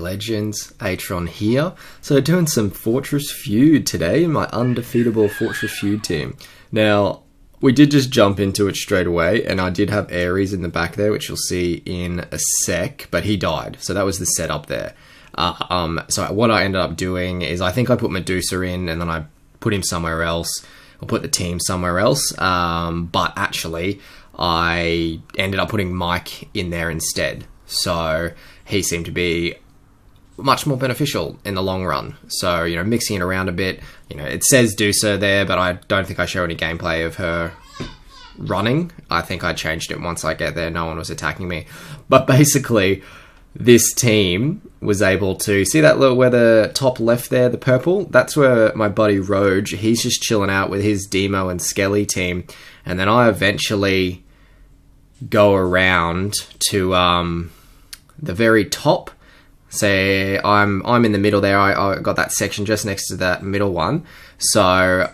legends, ATRON here. So doing some Fortress Feud today, my undefeatable Fortress Feud team. Now, we did just jump into it straight away, and I did have Ares in the back there, which you'll see in a sec, but he died. So that was the setup there. So what I ended up doing is I think I put Medusa in, and then I put him somewhere else, or put the team somewhere else. But actually, I ended up putting Mike in there instead. So he seemed to be much more beneficial in the long run. So, you know, mixing it around a bit, you know, it says Dusa there, but I don't think I show any gameplay of her running. I think I changed it once I get there. No one was attacking me. But basically, this team was able to see that little, where the top left there, the purple, that's where my buddy Roge, he's just chilling out with his Demo and Skelly team. And then I eventually go around to the very top. Say I'm in the middle there. I got that section just next to that middle one. So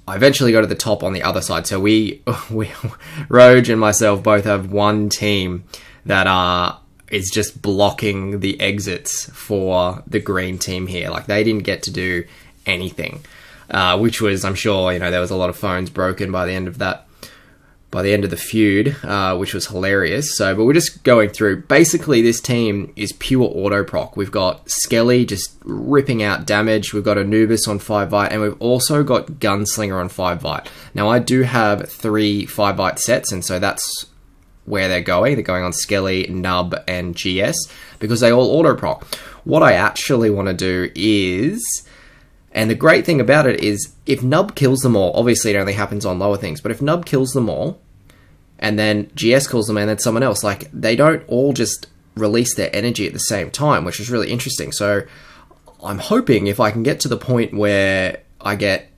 I eventually go to the top on the other side. So we Roge and myself both have one team that is just blocking the exits for the green team here. Like, they didn't get to do anything, which was, I'm sure, you know, there was a lot of phones broken by the end of that. By the end of the feud, which was hilarious. So, but we're just going through. Basically, this team is pure auto proc. We've got Skelly just ripping out damage. We've got Anubis on 5 Vite, and we've also got Gunslinger on 5 Vite. Now, I do have 3 5 Vite sets, and so that's where they're going. They're going on Skelly, Nub, and GS, because they all auto proc. What I actually want to do is... And the great thing about it is, if Nub kills them all, obviously it only happens on lower things, but if Nub kills them all, and then GS kills them and then someone else, like, they don't all just release their energy at the same time, which is really interesting. So I'm hoping if I can get to the point where I get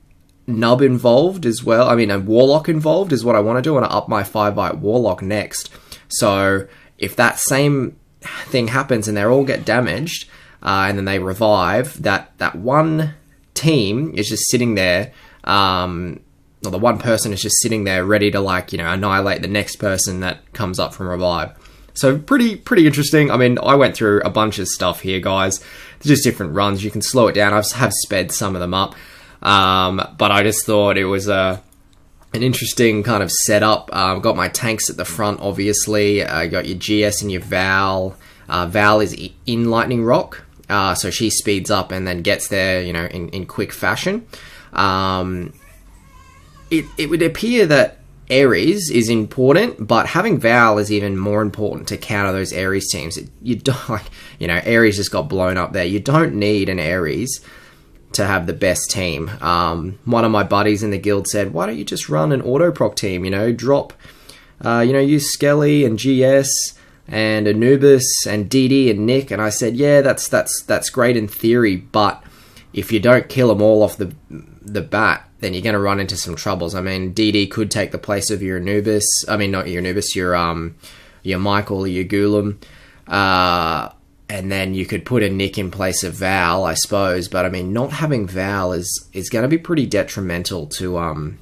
Nub involved as well, I mean, a Warlock involved is what I want to do. I want to up my 5 Vite Warlock next. So if that same thing happens and they all get damaged, and then they revive, that one team is just sitting there, or the one person is just sitting there ready to, like, you know, annihilate the next person that comes up from revive. So pretty interesting. I mean, I went through a bunch of stuff here, guys. There's just different runs. You can slow it down. I have sped some of them up, but I just thought it was an interesting kind of setup. I've got my tanks at the front, obviously. I got your GS and your Val. Val is in Lightning Rock. So she speeds up and then gets there, you know, in quick fashion. It would appear that Ares is important, but having Val is even more important to counter those Ares teams. You don't, like, you know, Ares just got blown up there. You don't need an Ares to have the best team. One of my buddies in the guild said, why don't you just run an auto proc team, you know, drop, you know, use Skelly and GS and Anubis and DD and Nick, and I said, yeah, that's great in theory, but if you don't kill them all off the bat, then you're going to run into some troubles. I mean, DD could take the place of your Anubis. I mean, not your Anubis, your Michael or your Gulam, and then you could put a Nick in place of Val, I suppose. But I mean, not having Val is going to be pretty detrimental to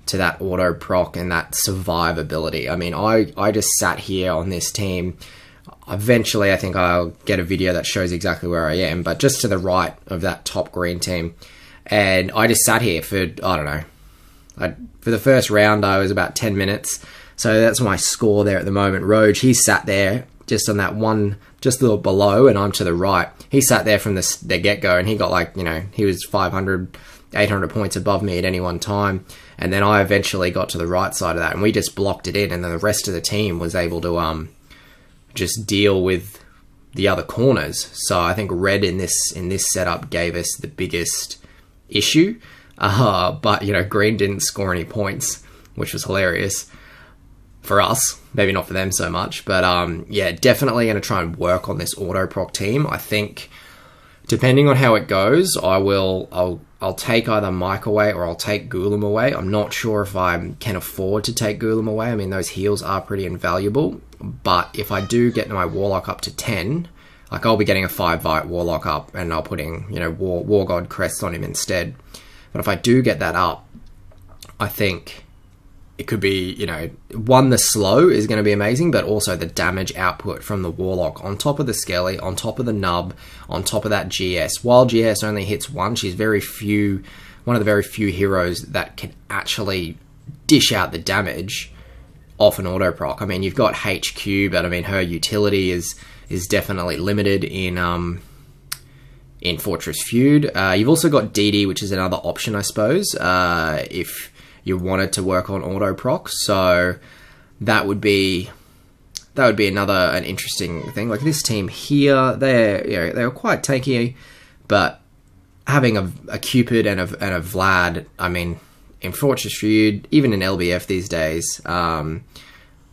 that auto proc and that survivability. I mean, I just sat here on this team. Eventually, I think I'll get a video that shows exactly where I am, but just to the right of that top green team. And I just sat here for, I don't know, for the first round, I was about 10 minutes. So that's my score there at the moment. Roge, he sat there just on that one, just a little below, and I'm to the right. He sat there from the get-go, and he got, like, you know, he was 500, 800 points above me at any one time. And then I eventually got to the right side of that, and we just blocked it in, and then the rest of the team was able to just deal with the other corners. So I think red in this setup gave us the biggest issue, but, you know, green didn't score any points, which was hilarious for us, maybe not for them so much. But yeah, definitely going to try and work on this auto proc team. I think depending on how it goes, I'll take either Mike away or I'll take Gulam away. I'm not sure if I can afford to take Gulam away. I mean, those heals are pretty invaluable, but if I do get my Warlock up to 10, like, I'll be getting a 5 Vite Warlock up, and I'll putting, you know, War God Crest on him instead. But if I do get that up, I think it could be, you know, one, the slow is going to be amazing, but also the damage output from the Warlock on top of the Skelly, on top of the Nub, on top of that GS. While GS only hits one, she's one of the very few heroes that can actually dish out the damage off an auto proc. I mean, you've got HQ, but I mean, her utility is definitely limited in Fortress Feud. You've also got DD, which is another option, I suppose, if you wanted to work on auto procs. So that would be an interesting thing. Like this team here, they're quite tanky, but having a Cupid and a Vlad, I mean, in Fortress Feud, even in LBF these days, are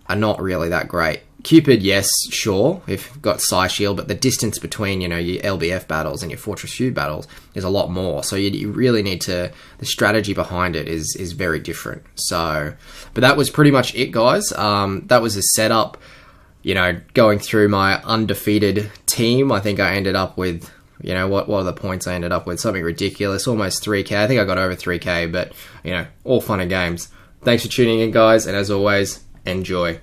not really that great. Cupid, yes, sure, if you've got Psy Shield, but the distance between, you know, your LBF battles and your Fortress Feud battles is a lot more. So you really need to, the strategy behind it is very different. So, but that was pretty much it, guys. That was a setup, you know, going through my undefeated team. I think I ended up with, you know, what are the points I ended up with? Something ridiculous, almost 3k. I think I got over 3k, but, you know, all fun and games. Thanks for tuning in, guys, and as always, enjoy.